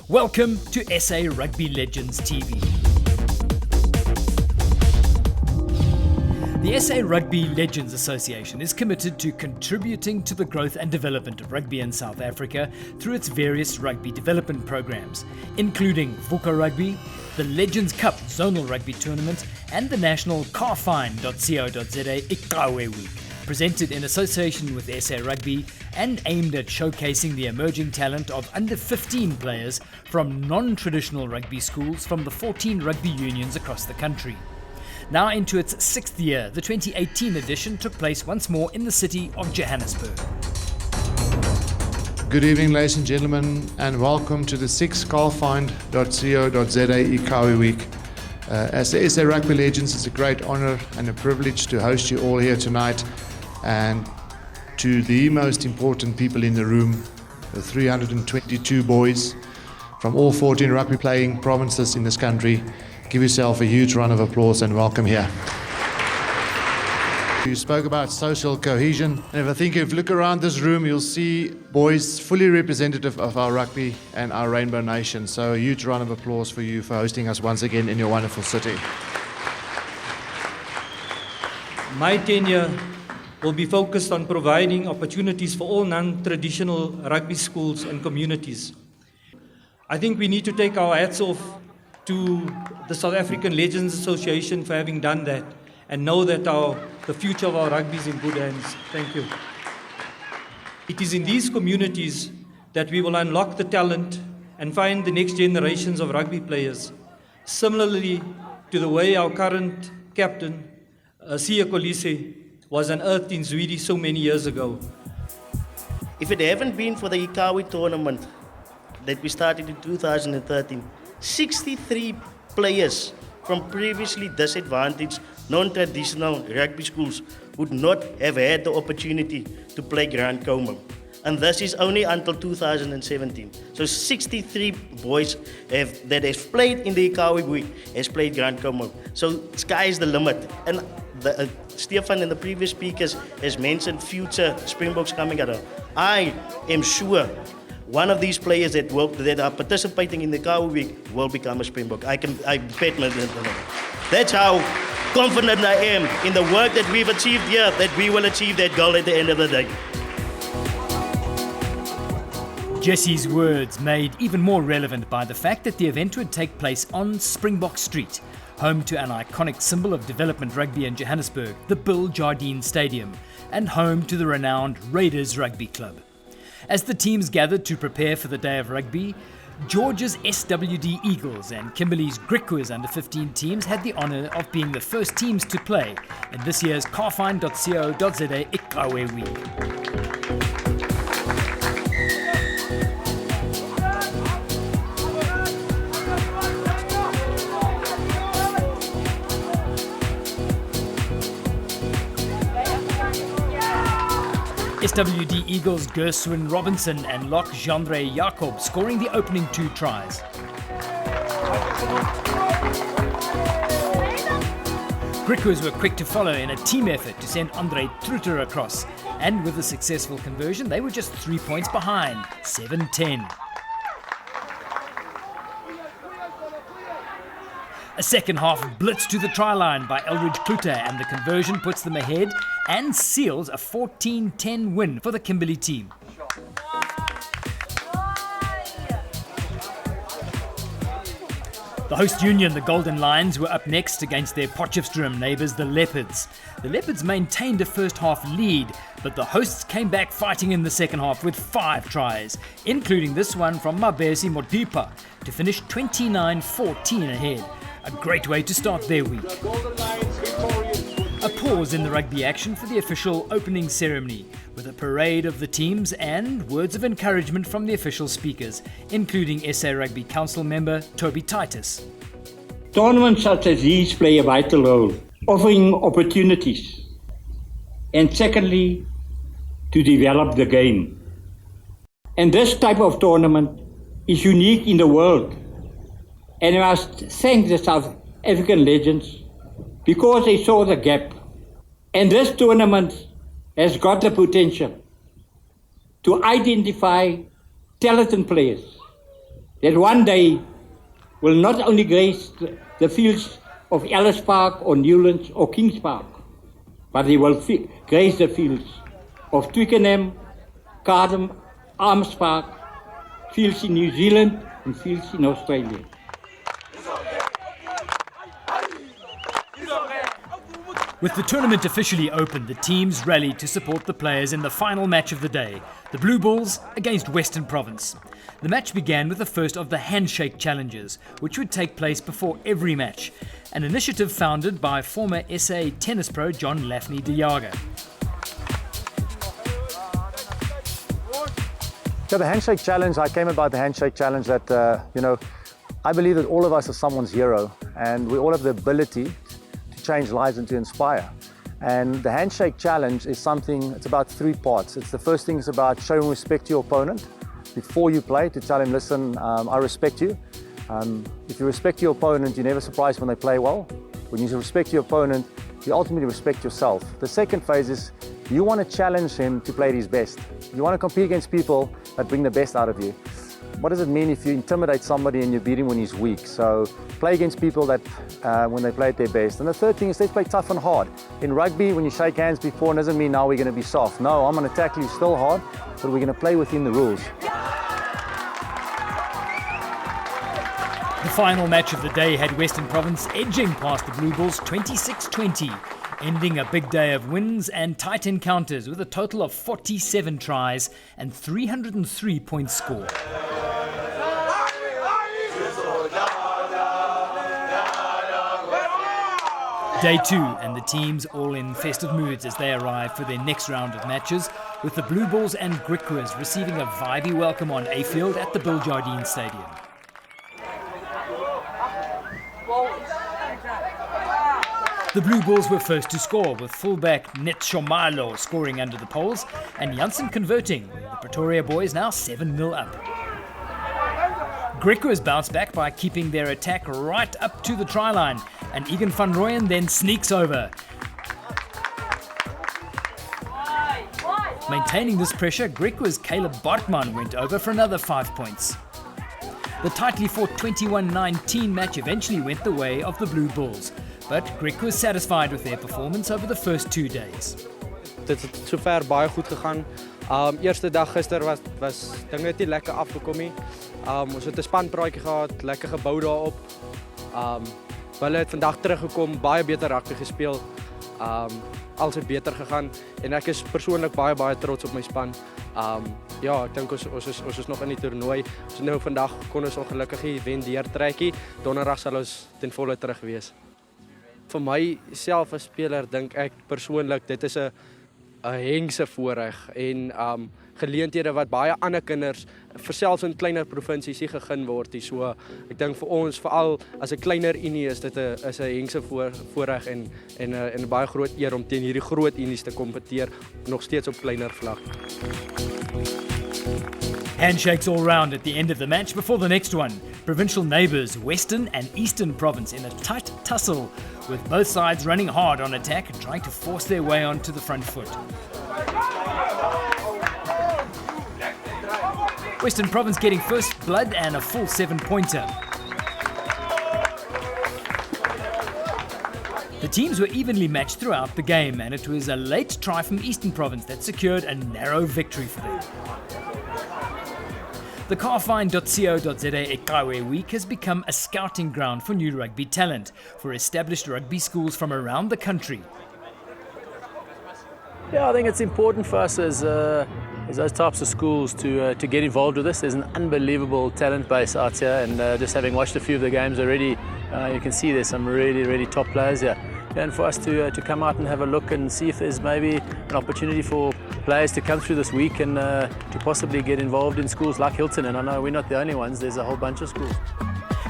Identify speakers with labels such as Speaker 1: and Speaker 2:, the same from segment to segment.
Speaker 1: Welcome to SA Rugby Legends TV. The SA Rugby Legends Association is committed to contributing to the growth and development of rugby in South Africa through its various rugby development programs, including Fokker Rugby, the Legends Cup Zonal Rugby Tournament, and the national CARFIND.co.za Iqhawe Week, presented in association with SA Rugby and aimed at showcasing the emerging talent of under 15 players from non-traditional rugby schools from the 14 rugby unions across the country. Now into its 6th year, the 2018 edition took place once more in the city of Johannesburg.
Speaker 2: Good evening, ladies and gentlemen, and welcome to the 6th CARFIND.co.za Iqhawe Week. As the SA Rugby Legends, it's a great honour and a privilege to host you all here tonight, and to the most important people in the room, the 322 boys from all 14 rugby playing provinces in this country. Give yourself a huge round of applause and welcome here. You spoke about social cohesion, and if you look around this room, you'll see boys fully representative of our rugby and our Rainbow Nation. So a huge round of applause for you for hosting us once again in your wonderful city.
Speaker 3: My tenure will be focused on providing opportunities for all non-traditional rugby schools and communities. I think we need to take our hats off to the South African Legends Association for having done that, and know that the future of our rugby is in good hands. Thank you. It is in these communities that we will unlock the talent and find the next generations of rugby players, similarly to the way our current captain, Siya Kolisi, was unearthed in Zweden so many years ago.
Speaker 4: If it hadn't been for the Iqhawe tournament that we started in 2013, 63 players from previously disadvantaged, non-traditional rugby schools would not have had the opportunity to play Grand Combo. And this is only until 2017. So 63 boys that have played in the Iqhawe Week has played Grand Combo. So sky is the limit. And Stefan and the previous speakers has mentioned future Springboks coming out. I am sure one of these players that are participating in the Iqhawe Week will become a Springbok. I bet my. That's how confident I am in the work that we've achieved here, that we will achieve that goal at the end of the day.
Speaker 1: Jesse's words made even more relevant by the fact that the event would take place on Springbok Street, home to an iconic symbol of development rugby in Johannesburg, the Bill Jardine Stadium, and home to the renowned Raiders Rugby Club. As the teams gathered to prepare for the day of rugby, George's SWD Eagles and Kimberley's Griquas under-15 teams had the honour of being the first teams to play in this year's CARFIND.co.za Iqhawe Week. SWD Eagles Gerswin Robinson and Locke Jandre Jacob scoring the opening 2 tries. Griquas were quick to follow in a team effort to send Andre Truter across, and with a successful conversion they were just 3 points behind, 7-10. A second half blitz to the try line by Elridge Kluter, and the conversion puts them ahead and seals a 14-10 win for the Kimberley team. The host union, the Golden Lions, were up next against their Potchefstroom neighbours, the Leopards. The Leopards maintained a first half lead, but the hosts came back fighting in the second half with 5 tries, including this one from Mabesi Modipa to finish 29-14 ahead. A great way to start their week. A pause in the rugby action for the official opening ceremony, with a parade of the teams and words of encouragement from the official speakers, including SA Rugby Council member Toby Titus.
Speaker 5: Tournaments such as these play a vital role, offering opportunities, and secondly, to develop the game. And this type of tournament is unique in the world. And I must thank the South African Legends because they saw the gap. And this tournament has got the potential to identify talented players that one day will not only grace the fields of Ellis Park or Newlands or Kings Park, but they will grace the fields of Twickenham, Cardiff, Arms Park, fields in New Zealand and fields in Australia.
Speaker 1: With the tournament officially open, the teams rallied to support the players in the final match of the day, the Blue Bulls against Western Province. The match began with the first of the Handshake challenges, which would take place before every match, an initiative founded by former SA tennis pro John Lafney de Jager.
Speaker 6: So the Handshake Challenge, I came about the Handshake Challenge that, I believe that all of us are someone's hero, and we all have the ability to change lives and to inspire. And the Handshake Challenge is something, it's about 3 parts. It's the first thing is about showing respect to your opponent before you play, to tell him, listen, I respect you. If you respect your opponent, you're never surprised when they play well. When you respect your opponent, you ultimately respect yourself. The second phase is you want to challenge him to play at his best. You want to compete against people that bring the best out of you. What does it mean if you intimidate somebody and you beat him when he's weak? So play against people that when they play at their best. And the third thing is let's play tough and hard. In rugby, when you shake hands before, it doesn't mean now we're going to be soft. No, I'm going to tackle you still hard, but we're going to play within the rules.
Speaker 1: The final match of the day had Western Province edging past the Blue Bulls 26-20, ending a big day of wins and tight encounters with a total of 47 tries and 303 points scored. Day 2 and the teams all in festive moods as they arrive for their next round of matches, with the Blue Bulls and Griquas receiving a vibey welcome on A Field at the Bill Jardine Stadium. The Blue Bulls were first to score, with fullback Net Shomalo scoring under the poles and Janssen converting, the Pretoria boys now 7-0 up. Griquas bounced back by keeping their attack right up to the try line, and Egan van Rooyen then sneaks over. Maintaining this pressure, Griquas' Caleb Bartman went over for another 5 points. The tightly fought 21-19 match eventually went the way of the Blue Bulls, but Griquas was satisfied with their performance over the first 2 days.
Speaker 7: Dit het sover baie goed gegaan. Eerste dag gister was dinge net nie lekker afgekom nie. Ons het 'n spanpraatjie gehad, lekker gebou daarop. Hulle het vandag teruggekom, baie beter rugby gespeel. Alles het beter gegaan en ek is persoonlik baie trots op my span. Ja, ek dink ons is nog in die toernooi. Ons nou vandag kon ons ongelukkig die wen deurtrekkie. Donderdag sal ons ten volle terug wees. Vir myself as speler dink ek persoonlik dit is 'n hengse voorreg en geleenthede wat baie ander kinders selfs in kleiner provinsies nie gegee word nie. So ek dink vir ons veral as 'n kleiner unie is dit 'n hengse voorreg en 'n baie groot eer om teen hierdie groot unies te kompeteer, nog steeds op kleiner vlak.
Speaker 1: Handshakes all round at the end of the match before the next one. Provincial neighbours Western and Eastern Province in a tight tussle, with both sides running hard on attack and trying to force their way onto the front foot. Western Province getting first blood and a full 7-pointer. The teams were evenly matched throughout the game, and it was a late try from Eastern Province that secured a narrow victory for them. The CARFIND.co.za Iqhawe week has become a scouting ground for new rugby talent for established rugby schools from around the country.
Speaker 8: Yeah, I think it's important for us as those types of schools to get involved with this. There's an unbelievable talent base out here, and just having watched a few of the games already, you can see there's some really top players here. And for us to come out and have a look and see if there's maybe an opportunity for players to come through this week and to possibly get involved in schools like Hilton. And I know we're not the only ones, there's a whole bunch of schools.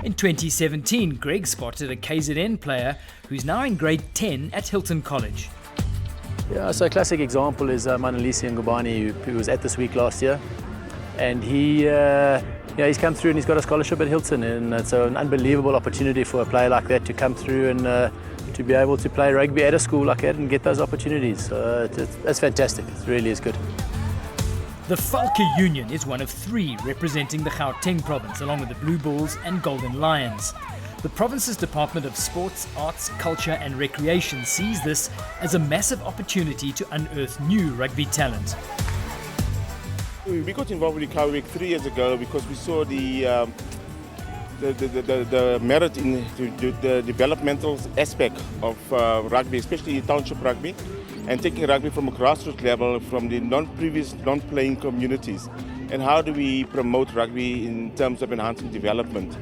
Speaker 1: In 2017, Greg spotted a KZN player who's now in grade 10 at Hilton College.
Speaker 8: Yeah, so a classic example is Manalisi Ngubani, who was at this week last year. And he's come through and he's got a scholarship at Hilton. And it's an unbelievable opportunity for a player like that to come through and to be able to play rugby at a school like that and get those opportunities. It's fantastic. It really is good.
Speaker 1: The Fokker Union is one of 3 representing the Gauteng province, along with the Blue Bulls and Golden Lions. The province's Department of Sports, Arts, Culture and Recreation sees this as a massive opportunity to unearth new rugby talent.
Speaker 9: We got involved with Iqhawe 3 years ago because we saw the merit in the developmental aspect of rugby, especially township rugby, and taking rugby from a grassroots level from the non-playing communities. And how do we promote rugby in terms of enhancing development?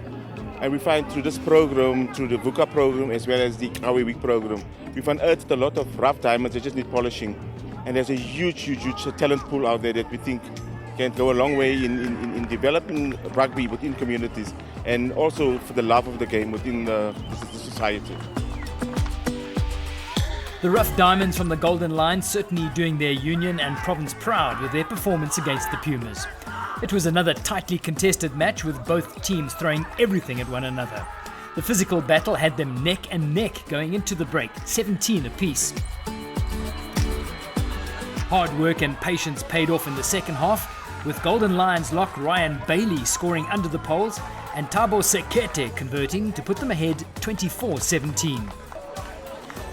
Speaker 9: And we find through this program, through the VUCA program as well as the Iqhawe Week program, we've unearthed a lot of rough diamonds that just need polishing. And there's a huge talent pool out there that we think can go a long way in developing rugby within communities and also for the love of the game within the society.
Speaker 1: The Rough Diamonds from the Golden Lions certainly doing their union and province proud with their performance against the Pumas. It was another tightly contested match with both teams throwing everything at one another. The physical battle had them neck and neck going into the break, 17 apiece. Hard work and patience paid off in the second half, with Golden Lions lock Ryan Bailey scoring under the poles and Thabo Sekete converting to put them ahead 24-17.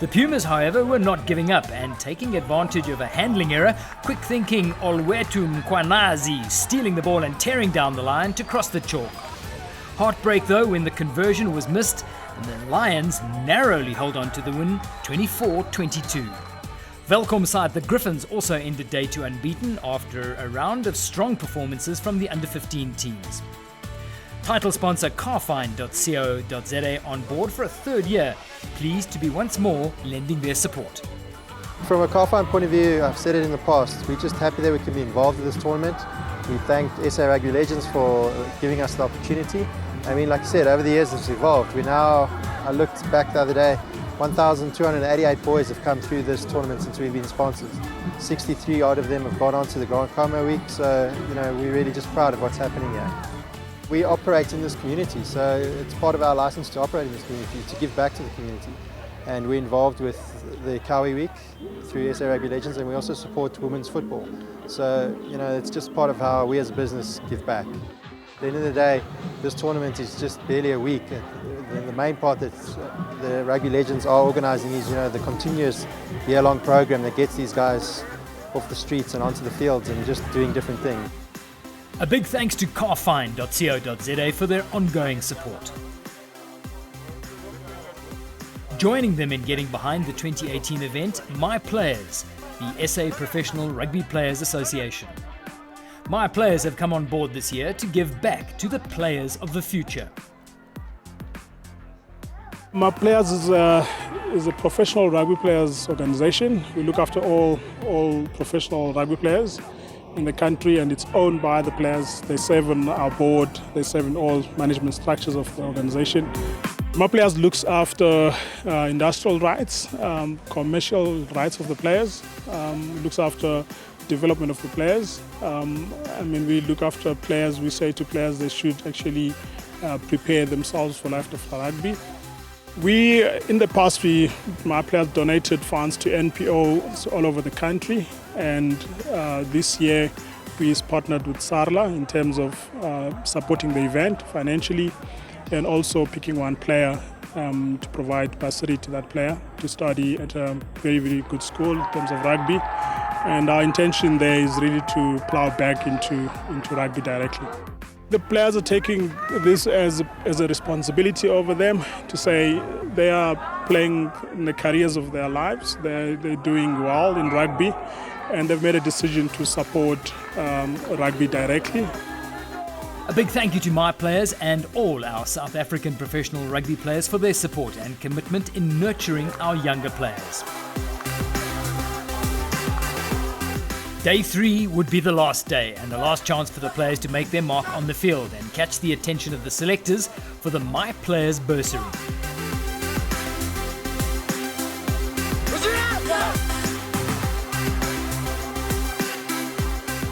Speaker 1: The Pumas, however, were not giving up and taking advantage of a handling error, quick-thinking Olwetu Mkwanazi stealing the ball and tearing down the line to cross the chalk. Heartbreak though when the conversion was missed and the Lions narrowly hold on to the win 24-22. Welkom side the Griffins also ended day 2 unbeaten after a round of strong performances from the under-15 teams. Title sponsor CARFIND.co.za on board for a 3rd year, pleased to be once more lending their support.
Speaker 10: From a CARFIND point of view, I've said it in the past, we're just happy that we can be involved in this tournament. We thank SA Rugby Legends for giving us the opportunity. I mean, like I said, over the years it's evolved. I looked back the other day, 1,288 boys have come through this tournament since we've been sponsors. 63 odd of them have gone on to the Grand Como week, so we're really just proud of what's happening here. We operate in this community, so it's part of our license to operate in this community, to give back to the community. And we're involved with the Iqhawe Week through SA Rugby Legends, and we also support women's football. So, it's just part of how we as a business give back. At the end of the day, this tournament is just barely a week. The main part that the Rugby Legends are organising is, the continuous year-long program that gets these guys off the streets and onto the fields and just doing different things.
Speaker 1: A big thanks to CARFIND.co.za for their ongoing support. Joining them in getting behind the 2018 event, MyPlayers, the SA Professional Rugby Players Association. MyPlayers have come on board this year to give back to the players of the future.
Speaker 11: MyPlayers is a professional rugby players organisation. We look after all professional rugby players in the country, and it's owned by the players. They serve on our board, they serve in all management structures of the organisation. MyPlayers looks after industrial rights, commercial rights of the players, looks after development of the players. We look after players. We say to players they should actually prepare themselves for life after rugby. In the past, MyPlayers donated funds to NPOs all over the country, and this year we partnered with SARLA in terms of supporting the event financially and also picking one player to provide bursary to that player to study at a very, very good school in terms of rugby. And our intention there is really to plow back into rugby directly. The players are taking this as a responsibility over them to say they are playing in the careers of their lives. They're doing well in rugby, and they've made a decision to support rugby directly.
Speaker 1: A big thank you to MyPlayers and all our South African professional rugby players for their support and commitment in nurturing our younger players. Day 3 would be the last day and the last chance for the players to make their mark on the field and catch the attention of the selectors for the MyPlayers bursary.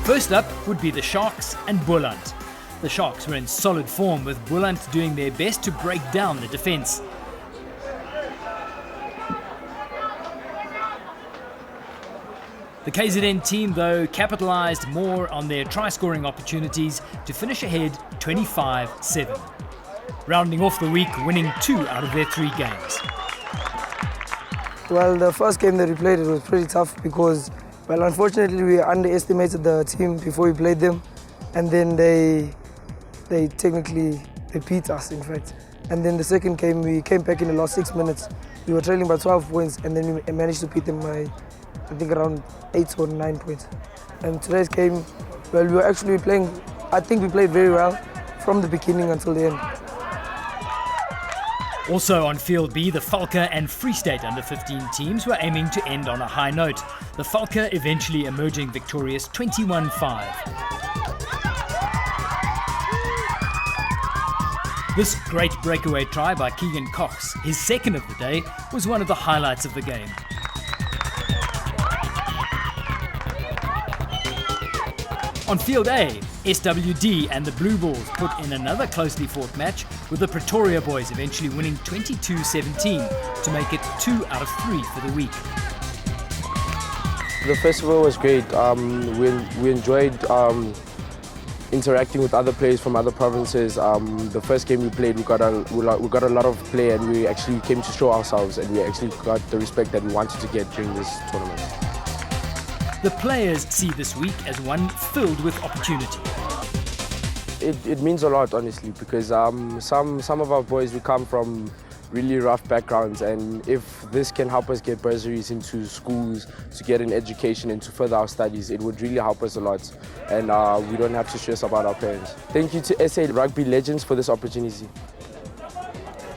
Speaker 1: First up would be the Sharks and Boland. The Sharks were in solid form, with Boland doing their best to break down the defence. The KZN team, though, capitalised more on their try-scoring opportunities to finish ahead 25-7. Rounding off the week, winning 2 out of their 3 games.
Speaker 12: Well, the first game that we played, it was pretty tough because, well, unfortunately we underestimated the team before we played them, and then they beat us, in fact. And then the second game, we came back in the last 6 minutes. We were trailing by 12 points, and then we managed to beat them by, I think, around 8 or 9 points. And today's game, well, we were actually playing, I think we played very well from the beginning until the end.
Speaker 1: Also on Field B, the Fokker and Free State under-15 teams were aiming to end on a high note. The Fokker eventually emerging victorious 21-5. This great breakaway try by Keegan Cox, his second of the day, was one of the highlights of the game. On Field A, SWD and the Blue Bulls put in another closely fought match, with the Pretoria boys eventually winning 22-17 to make it 2 out of 3 for the week.
Speaker 13: The festival was great. We enjoyed interacting with other players from other provinces. The first game we played, we got a lot of play, and we actually came to show ourselves, and we actually got the respect that we wanted to get during this tournament.
Speaker 1: The players see this week as one filled with opportunity.
Speaker 13: It means a lot, honestly, because some of our boys, we come from really rough backgrounds, and if this can help us get bursaries into schools to get an education and to further our studies, it would really help us a lot, and we don't have to stress about our parents. Thank you to SA Rugby Legends for this opportunity.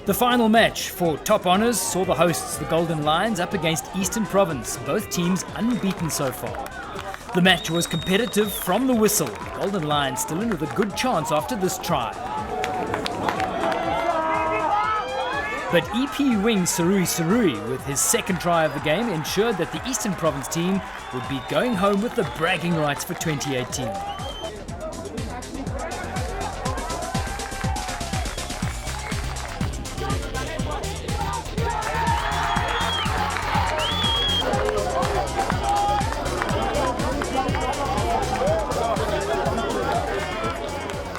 Speaker 1: The final match for top honours saw the hosts, the Golden Lions, up against Eastern Province, both teams unbeaten so far. The match was competitive from the whistle, the Golden Lions still in with a good chance after this try. But EP wing Sarui with his second try of the game ensured that the Eastern Province team would be going home with the bragging rights for 2018.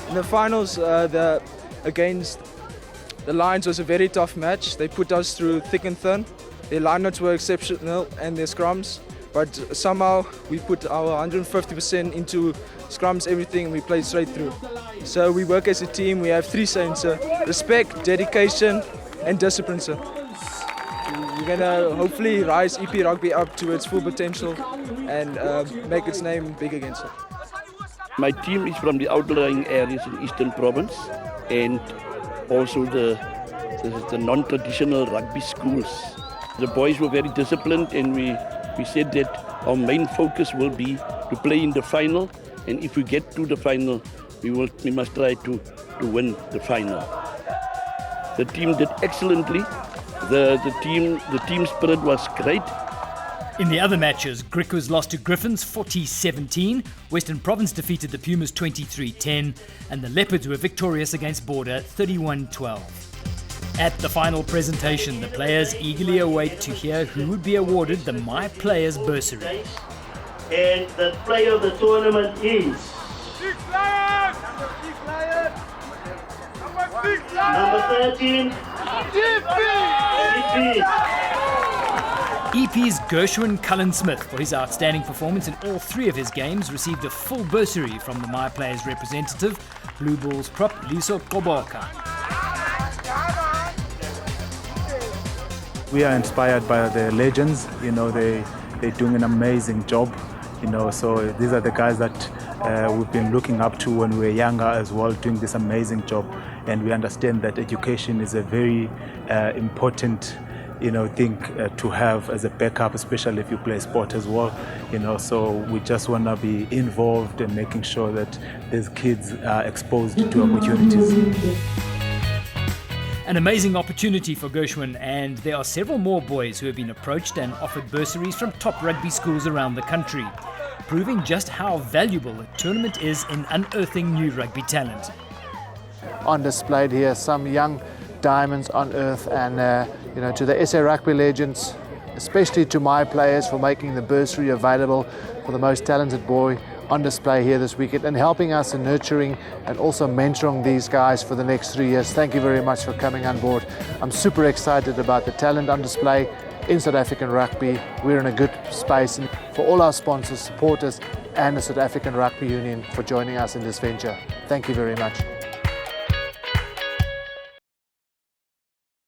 Speaker 7: In the finals, against the Lions was a very tough match. They put us through thick and thin. Their lineouts were exceptional and their scrums, but somehow we put our 150% into scrums, everything, and we played straight through. So we work as a team. We have 3 sayings, sir: respect, dedication, and discipline, sir. We're gonna hopefully rise EP Rugby up to its full potential and make its name big again, sir.
Speaker 14: My team is from the outlying areas in Eastern Province and also the non-traditional rugby schools. The boys were very disciplined, and we said that our main focus will be to play in the final, and if we get to the final, we must try to win the final. The team did excellently. The team spirit was great.
Speaker 1: In the other matches, Griquas lost to Griffins 40-17, Western Province defeated the Pumas 23-10, and the Leopards were victorious against Border 31-12. At the final presentation, the players eagerly await to hear who would be awarded the MyPlayers bursary.
Speaker 4: And the player of the tournament is number 13,
Speaker 1: EP's Gershwin Cullen-Smith, for his outstanding performance in all 3 of his games, received a full bursary from the MyPlayers representative, Blue Bulls prop Liso Koboka.
Speaker 15: We are inspired by the legends. They're doing an amazing job. So these are the guys that we've been looking up to when we were younger as well, doing this amazing job. And we understand that education is a very important thing to have as a backup, especially if you play sport as well. So we just want to be involved in making sure that these kids are exposed to opportunities.
Speaker 1: An amazing opportunity for Gershwin, and there are several more boys who have been approached and offered bursaries from top rugby schools around the country, proving just how valuable a tournament is in unearthing new rugby talent.
Speaker 2: On display here, some young diamonds on earth, and to the SA Rugby Legends, especially to MyPlayers for making the bursary available for the most talented boy on display here this weekend and helping us in nurturing and also mentoring these guys for the next 3 years. Thank you very much for coming on board. I'm super excited about the talent on display in South African rugby. We're in a good space, and for all our sponsors, supporters and the South African Rugby Union for joining us in this venture. Thank you very much.